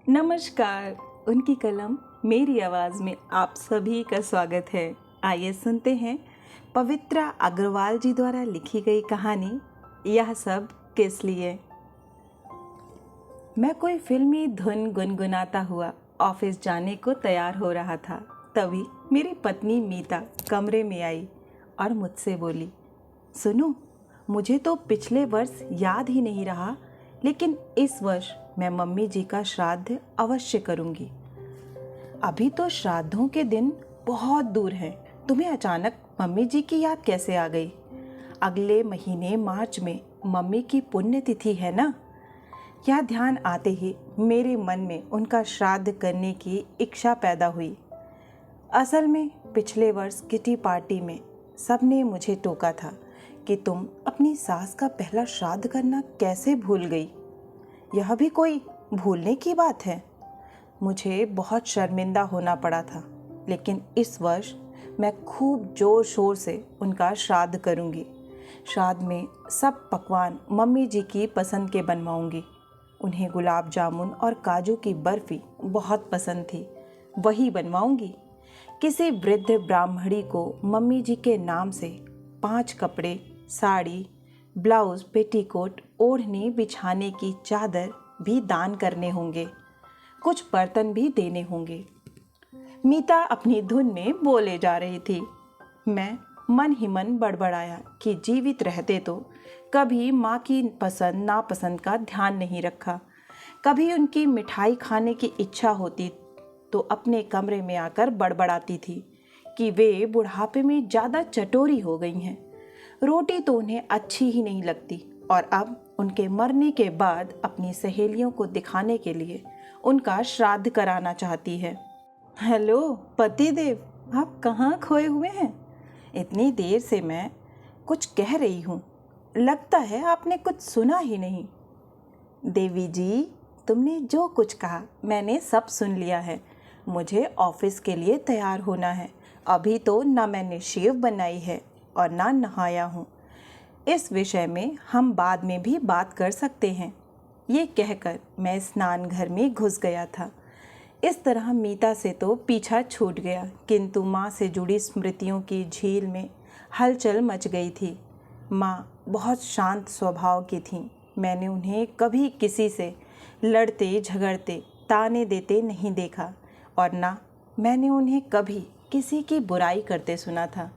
नमस्कार। उनकी कलम मेरी आवाज़ में आप सभी का स्वागत है। आइए सुनते हैं पवित्रा अग्रवाल जी द्वारा लिखी गई कहानी यह सब किस लिए। मैं कोई फिल्मी धुन गुनगुनाता हुआ ऑफिस जाने को तैयार हो रहा था। तभी मेरी पत्नी मीता कमरे में आई और मुझसे बोली, सुनो, मुझे तो पिछले वर्ष याद ही नहीं रहा, लेकिन इस वर्ष मैं मम्मी जी का श्राद्ध अवश्य करूंगी। अभी तो श्राद्धों के दिन बहुत दूर हैं। तुम्हें अचानक मम्मी जी की याद कैसे आ गई? अगले महीने मार्च में मम्मी की पुण्यतिथि है ना? यह ध्यान आते ही मेरे मन में उनका श्राद्ध करने की इच्छा पैदा हुई। असल में पिछले वर्ष किटी पार्टी में सबने मुझे टोका था कि तुम अपनी सास का पहला श्राद्ध करना कैसे भूल गई। यह भी कोई भूलने की बात है? मुझे बहुत शर्मिंदा होना पड़ा था, लेकिन इस वर्ष मैं खूब जोर शोर से उनका श्राद्ध करूंगी। श्राद्ध में सब पकवान मम्मी जी की पसंद के बनवाऊंगी। उन्हें गुलाब जामुन और काजू की बर्फ़ी बहुत पसंद थी, वही बनवाऊंगी। किसी वृद्ध ब्राह्मणी को मम्मी जी के नाम से 5 कपड़े, साड़ी, ब्लाउज, पेटीकोट, ओढ़नी, बिछाने की चादर भी दान करने होंगे। कुछ बर्तन भी देने होंगे। मीता अपनी धुन में बोले जा रही थी। मैं मन ही मन बड़बड़ाया कि जीवित रहते तो कभी माँ की पसंद नापसंद का ध्यान नहीं रखा। कभी उनकी मिठाई खाने की इच्छा होती तो अपने कमरे में आकर बड़बड़ाती थी कि वे बुढ़ापे में ज़्यादा चटोरी हो गई हैं। रोटी तो उन्हें अच्छी ही नहीं लगती और अब उनके मरने के बाद अपनी सहेलियों को दिखाने के लिए उनका श्राद्ध कराना चाहती है। हेलो पतिदेव, आप कहाँ खोए हुए हैं? इतनी देर से मैं कुछ कह रही हूँ, लगता है आपने कुछ सुना ही नहीं। देवी जी, तुमने जो कुछ कहा मैंने सब सुन लिया है। मुझे ऑफिस के लिए तैयार होना है। अभी तो ना मैंने शेव बनाई है और ना नहाया हूँ। इस विषय में हम बाद में भी बात कर सकते हैं। ये कहकर मैं स्नान घर में घुस गया था। इस तरह मीता से तो पीछा छूट गया, किंतु माँ से जुड़ी स्मृतियों की झील में हलचल मच गई थी। माँ बहुत शांत स्वभाव की थीं। मैंने उन्हें कभी किसी से लड़ते झगड़ते ताने देते नहीं देखा और ना मैंने उन्हें कभी किसी की बुराई करते सुना था।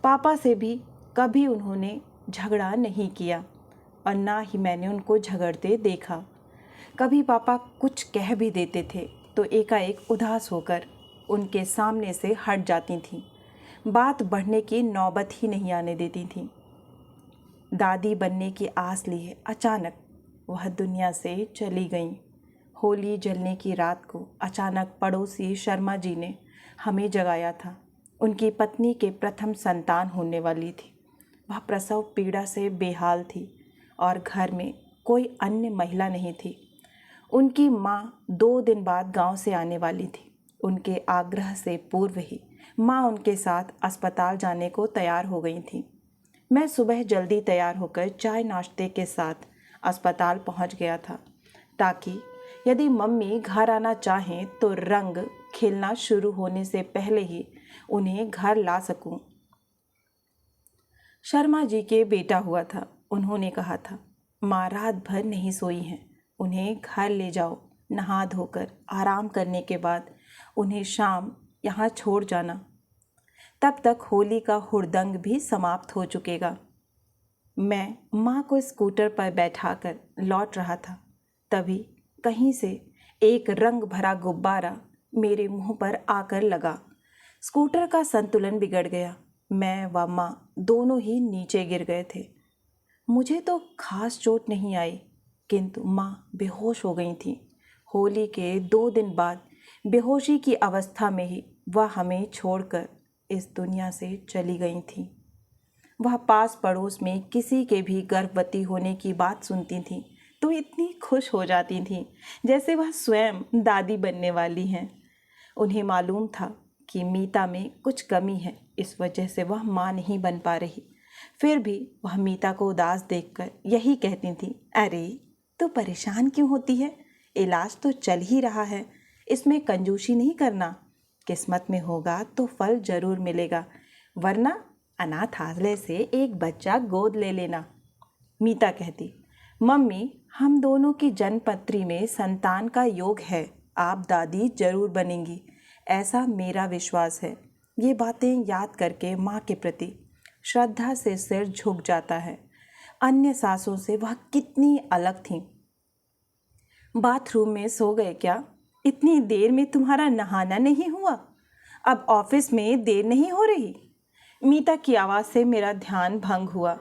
पापा से भी कभी उन्होंने झगड़ा नहीं किया और ना ही मैंने उनको झगड़ते देखा। कभी पापा कुछ कह भी देते थे तो एकाएक उदास होकर उनके सामने से हट जाती थीं। बात बढ़ने की नौबत ही नहीं आने देती थीं। दादी बनने की आस लिए अचानक वह दुनिया से चली गईं। होली जलने की रात को अचानक पड़ोसी शर्मा जी ने हमें जगाया था। उनकी पत्नी के प्रथम संतान होने वाली थी। वह प्रसव पीड़ा से बेहाल थी और घर में कोई अन्य महिला नहीं थी। उनकी माँ 2 दिन बाद गांव से आने वाली थी। उनके आग्रह से पूर्व ही माँ उनके साथ अस्पताल जाने को तैयार हो गई थी। मैं सुबह जल्दी तैयार होकर चाय नाश्ते के साथ अस्पताल पहुंच गया था, ताकि यदि मम्मी घर आना चाहें तो रंग खेलना शुरू होने से पहले ही उन्हें घर ला सकूं। शर्मा जी के बेटा हुआ था। उन्होंने कहा था, माँ रात भर नहीं सोई हैं, उन्हें घर ले जाओ। नहा धोकर आराम करने के बाद उन्हें शाम यहाँ छोड़ जाना। तब तक होली का हुड़दंग भी समाप्त हो चुकेगा। मैं माँ को स्कूटर पर बैठाकर लौट रहा था, तभी कहीं से एक रंग भरा गुब्बारा मेरे मुंह पर आकर लगा। स्कूटर का संतुलन बिगड़ गया। मैं व माँ दोनों ही नीचे गिर गए थे। मुझे तो खास चोट नहीं आई, किंतु माँ बेहोश हो गई थी। होली के 2 दिन बाद बेहोशी की अवस्था में ही वह हमें छोड़कर इस दुनिया से चली गई थी। वह पास पड़ोस में किसी के भी गर्भवती होने की बात सुनती थी तो इतनी खुश हो जाती थी जैसे वह स्वयं दादी बनने वाली हैं। उन्हें मालूम था कि मीता में कुछ कमी है, इस वजह से वह माँ नहीं बन पा रही। फिर भी वह मीता को उदास देखकर यही कहती थी, अरे तू परेशान क्यों होती है? इलाज तो चल ही रहा है, इसमें कंजूसी नहीं करना। किस्मत में होगा तो फल जरूर मिलेगा, वरना अनाथालय से एक बच्चा गोद ले लेना। मीता कहती, मम्मी हम दोनों की जन्मपत्री में संतान का योग है, आप दादी जरूर बनेंगी, ऐसा मेरा विश्वास है। ये बातें याद करके माँ के प्रति श्रद्धा से सिर झुक जाता है। अन्य सासों से वह कितनी अलग थीं। बाथरूम में सो गए क्या? इतनी देर में तुम्हारा नहाना नहीं हुआ? अब ऑफिस में देर नहीं हो रही? मीता की आवाज़ से मेरा ध्यान भंग हुआ।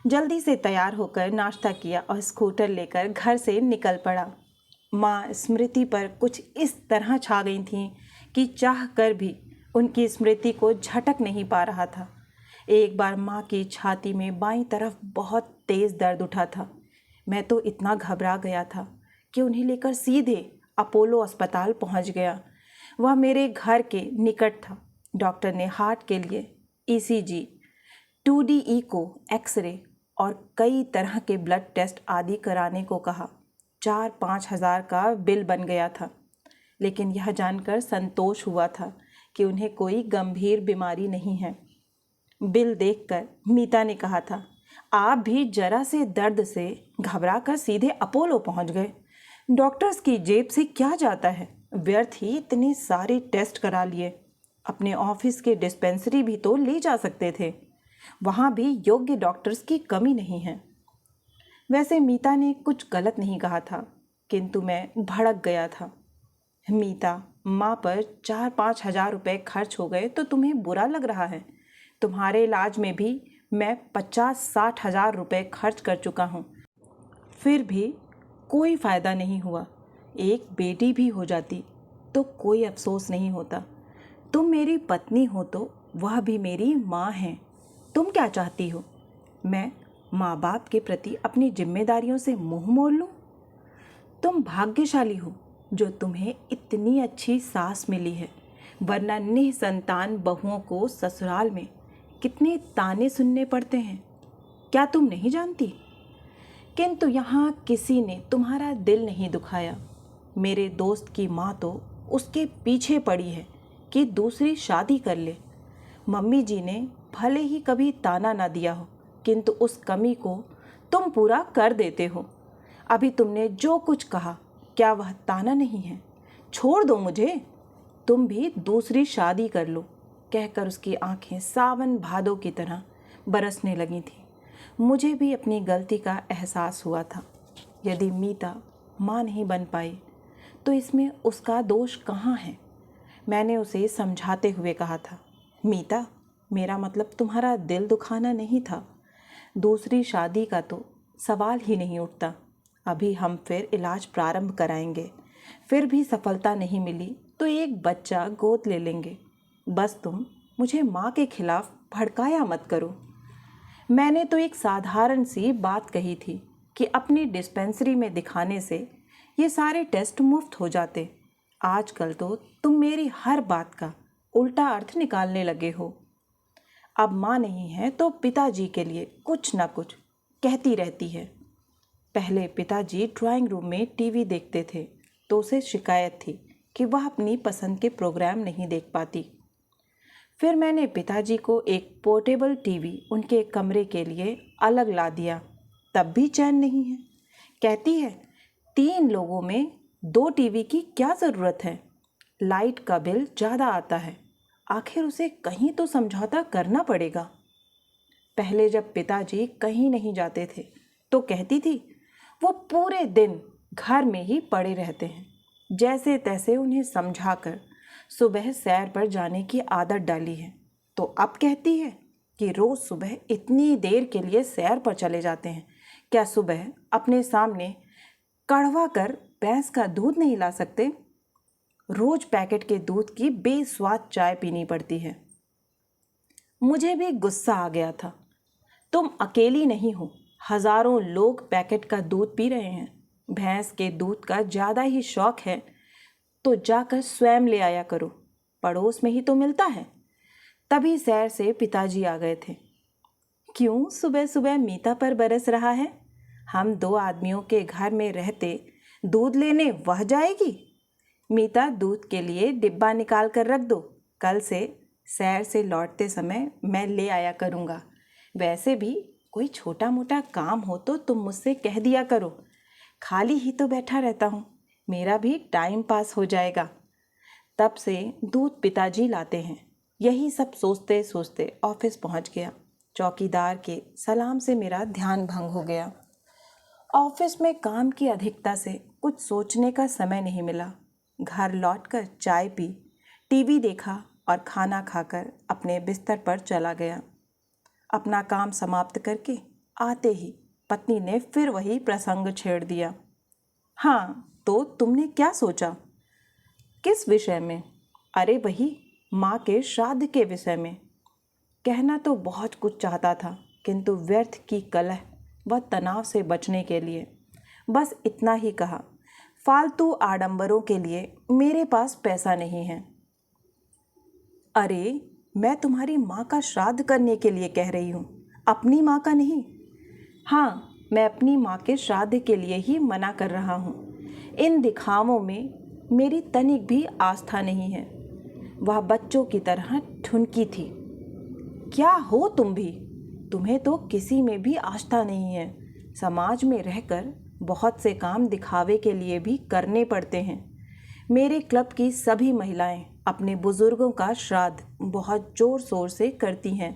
जल्दी से तैयार होकर नाश्ता किया और स्कूटर लेकर घर से निकल पड़ा। माँ स्मृति पर कुछ इस तरह छा गई थीं कि चाह कर भी उनकी स्मृति को झटक नहीं पा रहा था। एक बार माँ की छाती में बाईं तरफ बहुत तेज़ दर्द उठा था। मैं तो इतना घबरा गया था कि उन्हें लेकर सीधे अपोलो अस्पताल पहुँच गया। वह मेरे घर के निकट था। डॉक्टर ने हार्ट के लिए ECG, 2D इको, एक्सरे और कई तरह के ब्लड टेस्ट आदि कराने को कहा। 4-5 हज़ार का बिल बन गया था, लेकिन यह जानकर संतोष हुआ था कि उन्हें कोई गंभीर बीमारी नहीं है। बिल देखकर मीता ने कहा था, आप भी जरा से दर्द से घबरा कर सीधे अपोलो पहुंच गए। डॉक्टर्स की जेब से क्या जाता है, व्यर्थ ही इतने सारे टेस्ट करा लिए। अपने ऑफिस के डिस्पेंसरी भी तो ले जा सकते थे, वहाँ भी योग्य डॉक्टर्स की कमी नहीं है। वैसे मीता ने कुछ गलत नहीं कहा था, किंतु मैं भड़क गया था। मीता, माँ पर 4-5 हज़ार रुपये खर्च हो गए तो तुम्हें बुरा लग रहा है? तुम्हारे इलाज में भी मैं 50-60 हज़ार रुपये खर्च कर चुका हूँ, फिर भी कोई फ़ायदा नहीं हुआ। एक बेटी भी हो जाती तो कोई अफसोस नहीं होता। तुम मेरी पत्नी हो तो वह भी मेरी माँ हैं। तुम क्या चाहती हो, मैं माँ बाप के प्रति अपनी जिम्मेदारियों से मुँह मोड़ लूँ? तुम भाग्यशाली हो जो तुम्हें इतनी अच्छी सास मिली है, वरना निसंतान बहुओं को ससुराल में कितने ताने सुनने पड़ते हैं, क्या तुम नहीं जानती? किंतु यहाँ किसी ने तुम्हारा दिल नहीं दुखाया। मेरे दोस्त की माँ तो उसके पीछे पड़ी है कि दूसरी शादी कर ले। मम्मी जी ने भले ही कभी ताना ना दिया हो, किंतु उस कमी को तुम पूरा कर देते हो। अभी तुमने जो कुछ कहा, क्या वह ताना नहीं है? छोड़ दो मुझे, तुम भी दूसरी शादी कर लो, कहकर उसकी आंखें सावन भादों की तरह बरसने लगी थीं। मुझे भी अपनी गलती का एहसास हुआ था। यदि मीता माँ नहीं बन पाई तो इसमें उसका दोष कहाँ है? मैंने उसे समझाते हुए कहा था, मीता, मेरा मतलब तुम्हारा दिल दुखाना नहीं था। दूसरी शादी का तो सवाल ही नहीं उठता। अभी हम फिर इलाज प्रारंभ कराएंगे, फिर भी सफलता नहीं मिली तो एक बच्चा गोद ले लेंगे। बस तुम मुझे माँ के खिलाफ भड़काया मत करो। मैंने तो एक साधारण सी बात कही थी कि अपनी डिस्पेंसरी में दिखाने से ये सारे टेस्ट मुफ्त हो जाते। आजकल तो तुम मेरी हर बात का उल्टा अर्थ निकालने लगे हो। अब माँ नहीं है तो पिताजी के लिए कुछ ना कुछ कहती रहती है। पहले पिताजी ड्राइंग रूम में टीवी देखते थे तो उसे शिकायत थी कि वह अपनी पसंद के प्रोग्राम नहीं देख पाती। फिर मैंने पिताजी को एक पोर्टेबल टीवी उनके कमरे के लिए अलग ला दिया, तब भी चैन नहीं है। कहती है 3 लोगों में 2 टीवी की क्या ज़रूरत है, लाइट का बिल ज़्यादा आता है। आखिर उसे कहीं तो समझौता करना पड़ेगा। पहले जब पिताजी कहीं नहीं जाते थे तो कहती थी वो पूरे दिन घर में ही पड़े रहते हैं। जैसे तैसे उन्हें समझाकर सुबह सैर पर जाने की आदत डाली है, तो अब कहती है कि रोज़ सुबह इतनी देर के लिए सैर पर चले जाते हैं। क्या सुबह अपने सामने कड़वा कर भैंस का दूध नहीं ला सकते? रोज पैकेट के दूध की बेस्वाद चाय पीनी पड़ती है। मुझे भी गुस्सा आ गया था। तुम अकेली नहीं हो, हजारों लोग पैकेट का दूध पी रहे हैं। भैंस के दूध का ज़्यादा ही शौक है तो जाकर स्वयं ले आया करो, पड़ोस में ही तो मिलता है। तभी सैर से पिताजी आ गए थे। क्यों सुबह सुबह मीता पर बरस रहा है? हम 2 आदमियों के घर में रहते दूध लेने वह जाएगी? मीता, दूध के लिए डिब्बा निकाल कर रख दो, कल से सैर से लौटते समय मैं ले आया करूँगा। वैसे भी कोई छोटा मोटा काम हो तो तुम मुझसे कह दिया करो, खाली ही तो बैठा रहता हूँ, मेरा भी टाइम पास हो जाएगा। तब से दूध पिताजी लाते हैं। यही सब सोचते सोचते ऑफिस पहुँच गया। चौकीदार के सलाम से मेरा ध्यान भंग हो गया। ऑफिस में काम की अधिकता से कुछ सोचने का समय नहीं मिला। घर लौटकर चाय पी, टीवी देखा और खाना खाकर अपने बिस्तर पर चला गया। अपना काम समाप्त करके आते ही पत्नी ने फिर वही प्रसंग छेड़ दिया। हाँ, तो तुमने क्या सोचा? किस विषय में? अरे वही माँ के श्राद्ध के विषय में। कहना तो बहुत कुछ चाहता था, किंतु व्यर्थ की कलह व तनाव से बचने के लिए बस इतना ही कहा, फालतू आडंबरों के लिए मेरे पास पैसा नहीं है। अरे, मैं तुम्हारी माँ का श्राद्ध करने के लिए कह रही हूँ, अपनी माँ का नहीं। हाँ, मैं अपनी माँ के श्राद्ध के लिए ही मना कर रहा हूँ। इन दिखावों में मेरी तनिक भी आस्था नहीं है। वह बच्चों की तरह ठुनकी थी। क्या हो तुम भी? तुम्हें तो किसी में भी आस्था नहीं है। समाज में रहकर बहुत से काम दिखावे के लिए भी करने पड़ते हैं। मेरे क्लब की सभी महिलाएं अपने बुजुर्गों का श्राद्ध बहुत जोर शोर से करती हैं।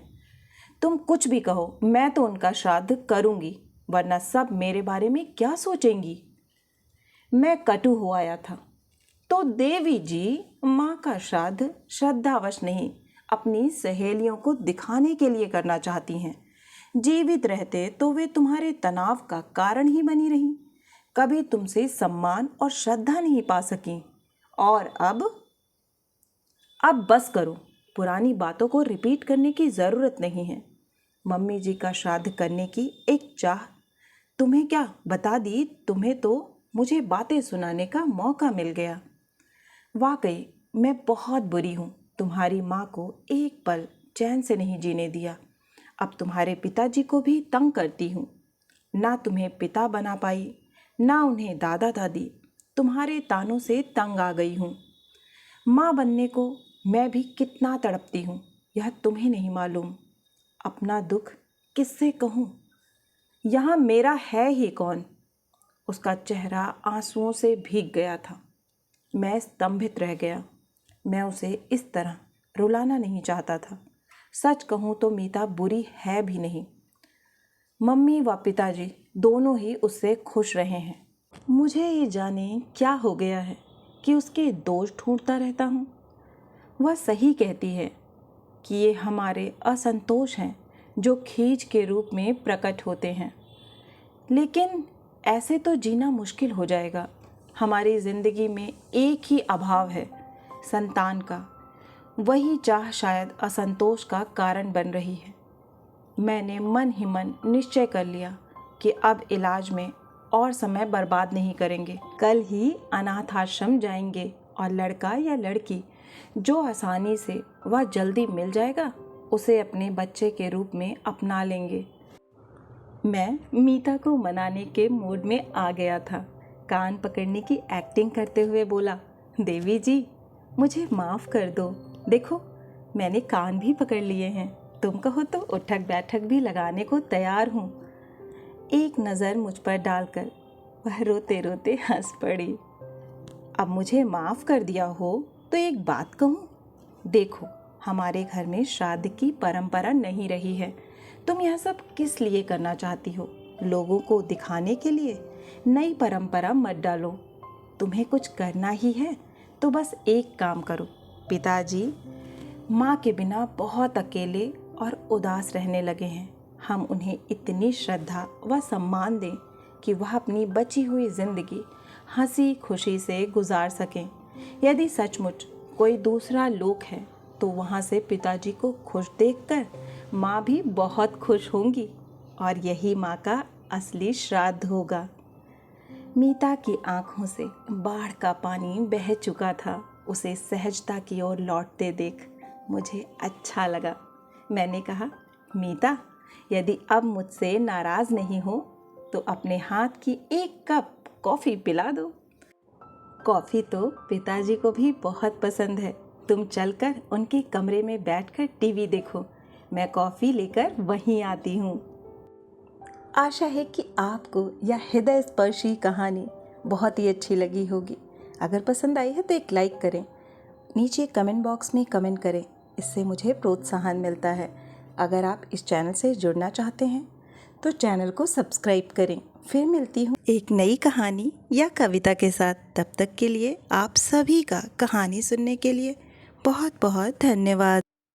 तुम कुछ भी कहो, मैं तो उनका श्राद्ध करूंगी, वरना सब मेरे बारे में क्या सोचेंगी। मैं कटु हो आया था। तो देवी जी, माँ का श्राद्ध श्रद्धावश नहीं, अपनी सहेलियों को दिखाने के लिए करना चाहती हैं। जीवित रहते तो वे तुम्हारे तनाव का कारण ही बनी रहीं, कभी तुमसे सम्मान और श्रद्धा नहीं पा सकी। और अब बस करो, पुरानी बातों को रिपीट करने की ज़रूरत नहीं है। मम्मी जी का श्राद्ध करने की एक चाह तुम्हें क्या बता दी, तुम्हें तो मुझे बातें सुनाने का मौका मिल गया। वाकई मैं बहुत बुरी हूँ, तुम्हारी माँ को एक पल चैन से नहीं जीने दिया। अब तुम्हारे पिताजी को भी तंग करती हूँ। ना तुम्हें पिता बना पाई, ना उन्हें दादा दादी। तुम्हारे तानों से तंग आ गई हूँ। माँ बनने को मैं भी कितना तड़पती हूँ, यह तुम्हें नहीं मालूम। अपना दुख किससे कहूँ? यहाँ मेरा है ही कौन? उसका चेहरा आंसुओं से भीग गया था। मैं स्तंभित रह गया। मैं उसे इस तरह रुलाना नहीं चाहता था। सच कहूँ तो मीता बुरी है भी नहीं। मम्मी व पिताजी दोनों ही उससे खुश रहे हैं। मुझे ये जाने क्या हो गया है कि उसके दोष ढूंढता रहता हूँ। वह सही कहती है कि ये हमारे असंतोष हैं जो खींच के रूप में प्रकट होते हैं। लेकिन ऐसे तो जीना मुश्किल हो जाएगा। हमारी ज़िंदगी में एक ही अभाव है, संतान का। वही चाह शायद असंतोष का कारण बन रही है। मैंने मन ही मन निश्चय कर लिया कि अब इलाज में और समय बर्बाद नहीं करेंगे। कल ही अनाथ आश्रम जाएंगे और लड़का या लड़की जो आसानी से वह जल्दी मिल जाएगा उसे अपने बच्चे के रूप में अपना लेंगे। मैं मीता को मनाने के मूड में आ गया था। कान पकड़ने की एक्टिंग करते हुए बोला, देवी जी मुझे माफ़ कर दो। देखो मैंने कान भी पकड़ लिए हैं, तुम कहो तो उठक बैठक भी लगाने को तैयार हूँ। एक नज़र मुझ पर डालकर वह रोते रोते हंस पड़ी। अब मुझे माफ़ कर दिया हो तो एक बात कहूँ, देखो हमारे घर में श्राद्ध की परंपरा नहीं रही है। तुम यह सब किस लिए करना चाहती हो? लोगों को दिखाने के लिए? नई परंपरा मत डालो। तुम्हें कुछ करना ही है तो बस एक काम करो। पिताजी माँ के बिना बहुत अकेले और उदास रहने लगे हैं। हम उन्हें इतनी श्रद्धा व सम्मान दें कि वह अपनी बची हुई जिंदगी हंसी खुशी से गुजार सकें। यदि सचमुच कोई दूसरा लोक है तो वहाँ से पिताजी को खुश देखकर माँ भी बहुत खुश होंगी और यही माँ का असली श्राद्ध होगा। मीता की आंखों से बाढ़ का पानी बह चुका था। उसे सहजता की ओर लौटते देख मुझे अच्छा लगा। मैंने कहा, मीता यदि अब मुझसे नाराज़ नहीं हो तो अपने हाथ की एक कप कॉफ़ी पिला दो। कॉफ़ी तो पिताजी को भी बहुत पसंद है। तुम चलकर उनके कमरे में बैठकर टीवी देखो, मैं कॉफ़ी लेकर वहीं आती हूँ। आशा है कि आपको यह हृदय स्पर्शी कहानी बहुत ही अच्छी लगी होगी। अगर पसंद आई है तो एक लाइक करें, नीचे कमेंट बॉक्स में कमेंट करें, इससे मुझे प्रोत्साहन मिलता है। अगर आप इस चैनल से जुड़ना चाहते हैं तो चैनल को सब्सक्राइब करें। फिर मिलती हूँ एक नई कहानी या कविता के साथ। तब तक के लिए आप सभी का कहानी सुनने के लिए बहुत बहुत धन्यवाद।